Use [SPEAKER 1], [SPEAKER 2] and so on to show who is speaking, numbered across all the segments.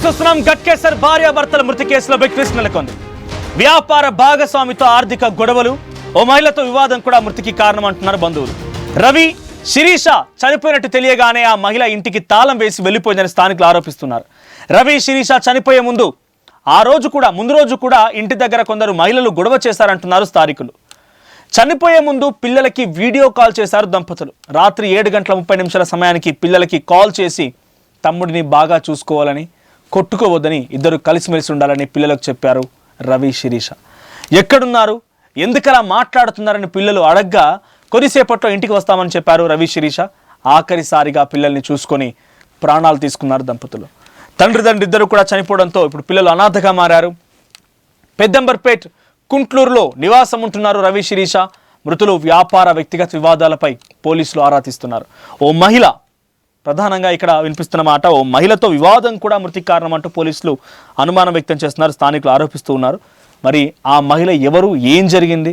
[SPEAKER 1] చూస్తున్నాం. గట్కేసర్ భార్యాభర్తల మృతి కేసులో బిగ్ ట్విస్ట్ నెలకొంది. వ్యాపార భాగస్వామితో ఆర్థిక గొడవలు, ఓ మహిళతో వివాదం కూడా మృతికి కారణం అంటున్నారు బంధువులు. రవి శిరీష చనిపోయినట్టు తెలియగానే ఆ మహిళ ఇంటికి తాళం వేసి వెళ్లిపోయిందని స్థానికులు ఆరోపిస్తున్నారు. రవి శిరీష చనిపోయే ముందు రోజు కూడా ఇంటి దగ్గర కొందరు మహిళలు గొడవ చేశారంటున్నారు స్థానికులు. చనిపోయే ముందు పిల్లలకి వీడియో కాల్ చేశారు దంపతులు. రాత్రి 7:30 సమయానికి పిల్లలకి కాల్ చేసి తమ్ముడిని బాగా చూసుకోవాలని, కొట్టుకోవద్దని, ఇద్దరు కలిసిమెలిసి ఉండాలని పిల్లలకు చెప్పారు రవి శిరీష. ఎక్కడున్నారు, ఎందుకలా మాట్లాడుతున్నారని పిల్లలు అడగ్గా కొద్దిసేపట్లో ఇంటికి వస్తామని చెప్పారు రవి శిరీష. ఆఖరిసారిగా పిల్లల్ని చూసుకొని ప్రాణాలు తీసుకున్నారు దంపతులు. తండ్రి ఇద్దరు కూడా చనిపోవడంతో ఇప్పుడు పిల్లలు అనాథగా మారారు. పెద్దంబర్పేట్ కుంట్లూరులో నివాసం ఉంటున్నారు రవి శిరీష. మృతులు వ్యాపార వ్యక్తిగత వివాదాలపై పోలీసులు ఆరా తీస్తున్నారు. ఓ మహిళ ప్రధానంగా ఇక్కడ వినిపిస్తున్న మాట, ఓ మహిళతో వివాదం కూడా మృతికి కారణం అంటూ పోలీసులు అనుమానం వ్యక్తం చేస్తున్నారు, స్థానికులు ఆరోపిస్తూ ఉన్నారు. మరి ఆ మహిళ ఎవరు, ఏం జరిగింది?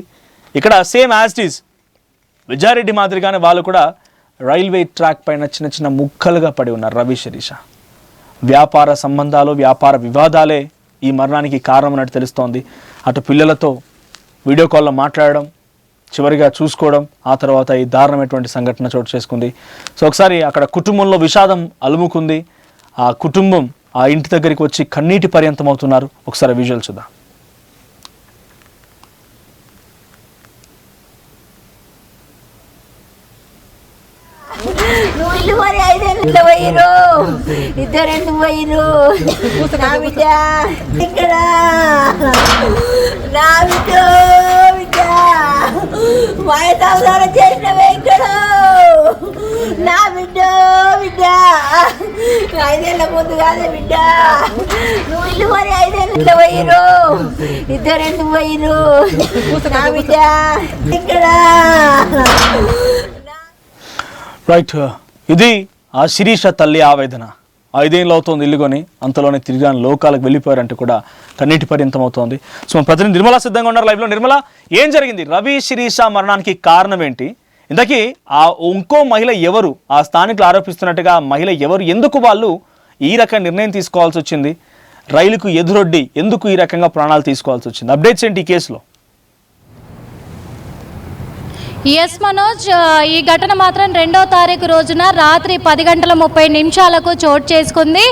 [SPEAKER 1] ఇక్కడ same as it is Vijaya Reddy మాదిరిగానే వాళ్ళు కూడా రైల్వే ట్రాక్ పైన చిన్న ముక్కలుగా పడి ఉన్నారు రవి శిరీష. వ్యాపార సంబంధాలు, వ్యాపార వివాదాలే ఈ మరణానికి కారణం అన్నట్టు తెలుస్తోంది. అటు పిల్లలతో వీడియో కాల్లో మాట్లాడడం, చివరిగా చూసుకోవడం, ఆ తర్వాత ఈ దారుణమైనటువంటి సంఘటన చోటు చేసుకుంది. సో ఒకసారి అక్కడ కుటుంబంలో విషాదం అలుముకుంది. ఆ కుటుంబం ఆ ఇంటి దగ్గరికి వచ్చి కన్నీటి పర్యంతం అవుతున్నారు. ఒకసారి విజువల్ చూద్దాం.
[SPEAKER 2] ఇద్దరెందుకు పోయిరు? నా బిడ్డ ఇక్కడ, నా బిడ్డ బిడ్డ మాయ సంసారం చేసినవే ఇక్కడ, నా బిడ్డ బిడ్డ 5 ఏళ్ళ ముందు కాదే బిడ్డ, నువ్వు ఇల్లు మరి 5 ఏళ్ళ పోయిరు, ఇద్దరెందుకు పోయిరు? నా బిడ్డ ఇక్కడ.
[SPEAKER 1] రైట్, ఇది ఆ శిరీష తల్లి ఆవేదన. 5 ఏళ్ళు అవుతోంది ఇల్లు కొని, అంతలోనే తిరిగి లోకాలకు వెళ్ళిపోయారంటూ కూడా కన్నీటి పర్యంతం అవుతోంది. సో మన ప్రతినిధి నిర్మల సిద్ధంగా ఉన్నారు లైవ్లో. నిర్మల, ఏం జరిగింది? రవి శిరీష మరణానికి కారణం ఏంటి? ఇంతకీ ఆ ఇంకో మహిళ ఎవరు? ఆ స్థానికులు ఆరోపిస్తున్నట్టుగా మహిళ ఎవరు? ఎందుకు వాళ్ళు ఈ రకమైన నిర్ణయం తీసుకోవాల్సి వచ్చింది? రైలుకు ఎదురొడ్డి ఎందుకు ఈ రకంగా ప్రాణాలు తీసుకోవాల్సి వచ్చింది? అప్డేట్స్ ఏంటి ఈ కేసులో?
[SPEAKER 3] ఎస్ మనోజ్, ఈ ఘటన మాత్రం 2వ తారీఖు రోజున రాత్రి 10:30 చోటు చేసుకుంది.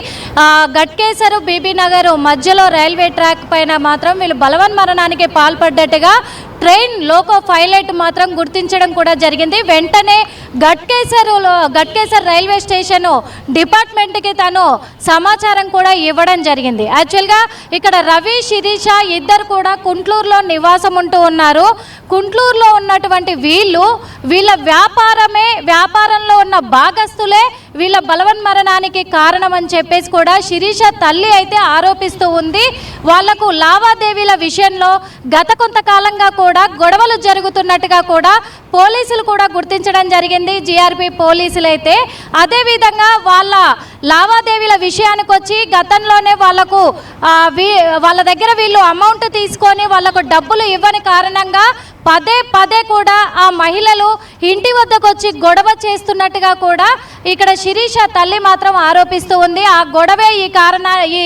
[SPEAKER 3] గట్కేసర్ బీబీనగర్ మధ్యలో రైల్వే ట్రాక్ పైన మాత్రం వీళ్ళు బలవన్ మరణానికి పాల్పడ్డట్టుగా ట్రైన్ లోకో పైలట్ మాత్రం గుర్తించడం కూడా జరిగింది. వెంటనే గట్కేసర్ రైల్వే స్టేషన్ డిపార్ట్మెంట్కి తను సమాచారం కూడా ఇవ్వడం జరిగింది. యాక్చువల్గా ఇక్కడ రవి శిరీష ఇద్దరు కూడా కుంట్లూరులో నివాసం ఉంటూ ఉన్నారు. కుంట్లూరులో ఉన్నటువంటి వీళ్ళ వ్యాపారంలో ఉన్న భాగస్తులే వీళ్ళ బలవన్ మరణానికి కారణం అని చెప్పేసి కూడా శిరీష తల్లి అయితే ఆరోపిస్తూ ఉంది. వాళ్లకు లావాదేవీల విషయంలో గత కొంతకాలంగా కూడా గొడవలు జరుగుతున్నట్టుగా కూడా పోలీసులు కూడా గుర్తించడం జరిగింది, జీఆర్పీ పోలీసులు అయితే. అదేవిధంగా వాళ్ళ లావాదేవీల విషయానికి వచ్చి గతంలోనే వాళ్ళ దగ్గర వీళ్ళు అమౌంట్ తీసుకొని వాళ్ళకు డబ్బులు ఇవ్వని కారణంగా పదే కూడా ఆ మహిళలు ఇంటి వద్దకు వచ్చి గొడవ చేస్తున్నట్టుగా కూడా ఇక్కడ శిరీష తల్లి మాత్రం ఆరోపిస్తూ ఉంది. ఆ గొడవే ఈ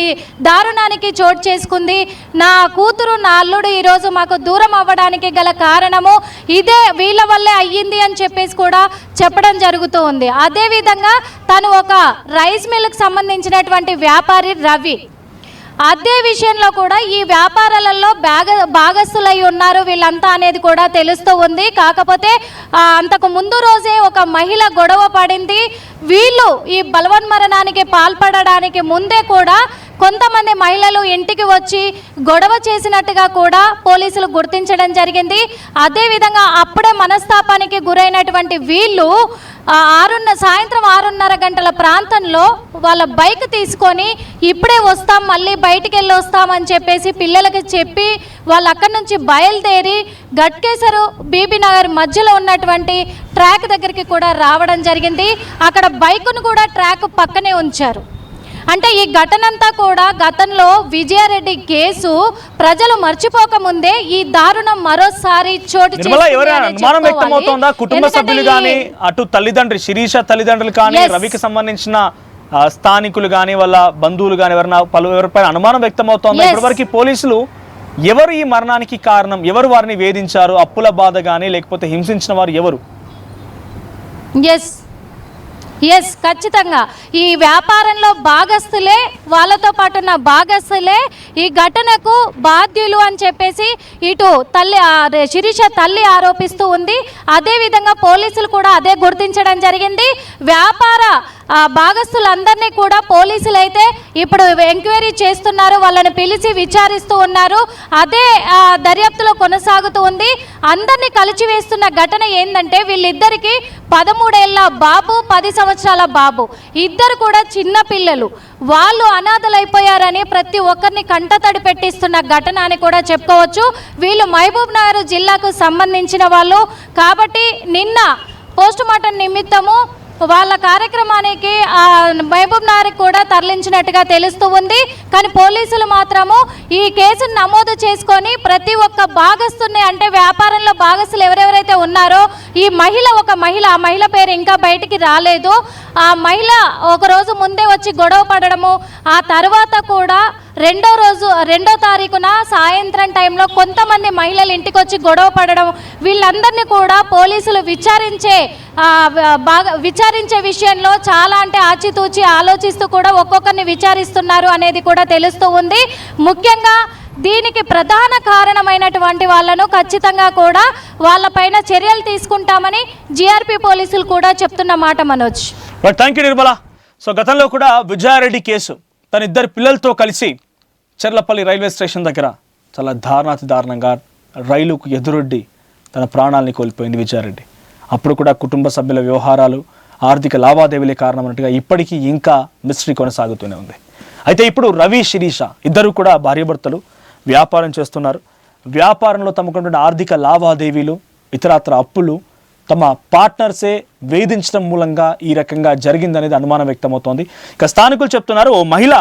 [SPEAKER 3] దారుణానికి చోటు చేసుకుంది. నా కూతురు, నా అల్లుడు ఈరోజు మాకు దూరం అవ్వడానికి గల కారణము ఇదే, వీళ్ళ వల్లే అయ్యింది అని చెప్పేసి కూడా చెప్పడం జరుగుతూ ఉంది. అదేవిధంగా తను ఒక రైస్ మిల్కి సంబంధించినటువంటి వ్యాపారి రవి. అదే విషయంలో కూడా ఈ వ్యాపారాలలో భాగస్తులై ఉన్నారు వీళ్ళంతా అనేది కూడా తెలుస్తూ ఉంది. కాకపోతే అంతకు ముందు రోజే ఒక మహిళ గొడవ పడింది. వీళ్ళు ఈ బలవన్ మరణానికి పాల్పడడానికి ముందే కూడా కొంతమంది మహిళలు ఇంటికి వచ్చి గొడవ చేసినట్టుగా కూడా పోలీసులు గుర్తించడం జరిగింది. అదేవిధంగా అప్పుడే మనస్తాపానికి గురైనటువంటి వీళ్ళు సాయంత్రం 6:30 ప్రాంతంలో వాళ్ళ బైక్ తీసుకొని ఇప్పుడే వస్తాం, మళ్ళీ బయటికి వెళ్ళి వస్తామని చెప్పేసి పిల్లలకి చెప్పి వాళ్ళు అక్కడి నుంచి బయలుదేరి గట్కేసర్ బీబీనగర్ మధ్యలో ఉన్నటువంటి ట్రాక్ దగ్గరికి కూడా రావడం జరిగింది. అక్కడ బైకును కూడా ట్రాక్ పక్కనే ఉంచారు. అంటే ఈ ఘటనంతా కూడా గతంలో విజయారెడ్డి కేసు ప్రజలు మర్చిపోకముందే ఈ దారుణం మరోసారి చోటు
[SPEAKER 1] కుటుంబ సభ్యులు కానీ, అటు తల్లిదండ్రి శిరీష తల్లిదండ్రులు కానీ, రవికి సంబంధించిన స్థానికులు కానీ వాళ్ళ బంధువులు కానీ ఎవరిపైన అనుమానం వ్యక్తమవుతోంది.
[SPEAKER 3] Yes.
[SPEAKER 1] ఇప్పటివరకు పోలీసులు ఎవరు ఈ మరణానికి కారణం, ఎవరు వారిని వేధించారు, అప్పుల బాధ కానీ లేకపోతే హింసించిన వారు ఎవరు?
[SPEAKER 3] ఎస్ ఖచ్చితంగా ఈ వ్యాపారంలో భాగస్తులే, వాళ్ళతో పాటు ఉన్న భాగస్తులే ఈ ఘటనకు బాధ్యులు అని చెప్పేసి ఇటు తల్లి శిరీష తల్లి ఆరోపిస్తూ ఉంది. అదేవిధంగా పోలీసులు కూడా అదే గుర్తించడం జరిగింది. వ్యాపార భాగస్తులందరినీ కూడా పోలీసులు అయితే ఇప్పుడు ఎంక్వైరీ చేస్తున్నారు, వాళ్ళని పిలిచి విచారిస్తూ ఉన్నారు. అదే దర్యాప్తులో కొనసాగుతూ ఉంది. అందరినీ కలిచివేస్తున్న ఘటన ఏంటంటే వీళ్ళిద్దరికి 13 ఏళ్ల బాబు, 10 సంవత్సరాల బాబు, ఇద్దరు కూడా చిన్న పిల్లలు. వాళ్ళు అనాథలైపోయారని ప్రతి ఒక్కరిని కంటతడి పెట్టిస్తున్న ఘటన అని కూడా చెప్పుకోవచ్చు. వీళ్ళు మహబూబ్ నగర్ జిల్లాకు సంబంధించిన వాళ్ళు కాబట్టి నిన్న పోస్టుమార్టం నిమిత్తము వాళ్ళ కార్యక్రమానికి మహబూబ్ నగర్ కూడా తరలించినట్టుగా తెలుస్తూ ఉంది. కానీ పోలీసులు మాత్రము ఈ కేసును నమోదు చేసుకొని ప్రతి ఒక్క భాగస్తుని, అంటే వ్యాపారంలో భాగస్తులు ఎవరెవరైతే ఉన్నారో ఒక మహిళ ఆ మహిళ పేరు ఇంకా బయటికి రాలేదు. ఆ మహిళ ఒక రోజు ముందే వచ్చి గొడవ పడడము, ఆ తర్వాత కూడా 2వ తారీఖున సాయంత్రం టైంలో కొంతమంది మహిళలు ఇంటికి వచ్చి గొడవ పడడం, వీళ్ళందరినీ కూడా పోలీసులు విచారించే విషయంలో చాలా అంటే ఆచితూచి ఆలోచిస్తూ కూడా ఒక్కొక్కరిని విచారిస్తున్నారు అనేది కూడా తెలుస్తూ ఉంది. ముఖ్యంగా దీనికి ప్రధాన కారణమైనటువంటి వాళ్ళను ఖచ్చితంగా కూడా వాళ్ళపైన చర్యలు తీసుకుంటామని జీఆర్పీ పోలీసులు కూడా చెప్తున్న మాట Manoj.
[SPEAKER 1] Thank you Nirmala. So గతంలో కూడా విజయారెడ్డి కేసు, తన ఇద్దరు పిల్లలతో కలిసి చెర్లపల్లి రైల్వే స్టేషన్ దగ్గర చాలా దారుణంగా రైలుకు ఎదురొడ్డి తన ప్రాణాలని కోల్పోయింది విజయారెడ్డి. అప్పుడు కూడా కుటుంబ సభ్యుల వ్యవహారాలు, ఆర్థిక లావాదేవీలే కారణమన్నట్టుగా ఇప్పటికీ ఇంకా మిస్టరీ కొనసాగుతూనే ఉంది. అయితే ఇప్పుడు రవి, శిరీష ఇద్దరు కూడా భార్యాభర్తలు వ్యాపారం చేస్తున్నారు. వ్యాపారంలో తమకున్న ఆర్థిక లావాదేవీలు, ఇతరత్ర అప్పులు తమ పార్ట్నర్సే వేధించడం మూలంగా ఈ రకంగా జరిగిందనేది అనుమానం వ్యక్తమవుతోంది. ఇక స్థానికులు చెప్తున్నారు, ఓ మహిళ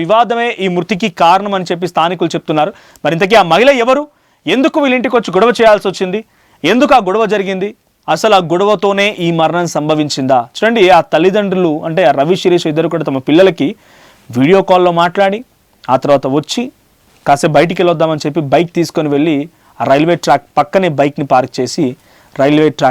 [SPEAKER 1] వివాదమే ఈ మృతికి కారణం అని చెప్పి స్థానికులు చెప్తున్నారు. మరి ఇంతకీ ఆ మహిళ ఎవరు, ఎందుకు వీళ్ళింటికి వచ్చి గొడవ చేయాల్సి వచ్చింది, ఎందుకు ఆ గొడవ జరిగింది, అసలు ఆ గొడవతోనే ఈ మరణం సంభవించిందా? చూడండి, ఆ తల్లిదండ్రులు అంటే ఆ రవి, శిరీష్ ఇద్దరు కూడా తమ పిల్లలకి వీడియో కాల్లో మాట్లాడి ఆ తర్వాత వచ్చి కాసేపు బయటికి వెళ్ళొద్దామని చెప్పి బైక్ తీసుకొని వెళ్ళి ఆ రైల్వే ట్రాక్ పక్కనే బైక్ని పార్క్ చేసి రైల్వే ట్రాక్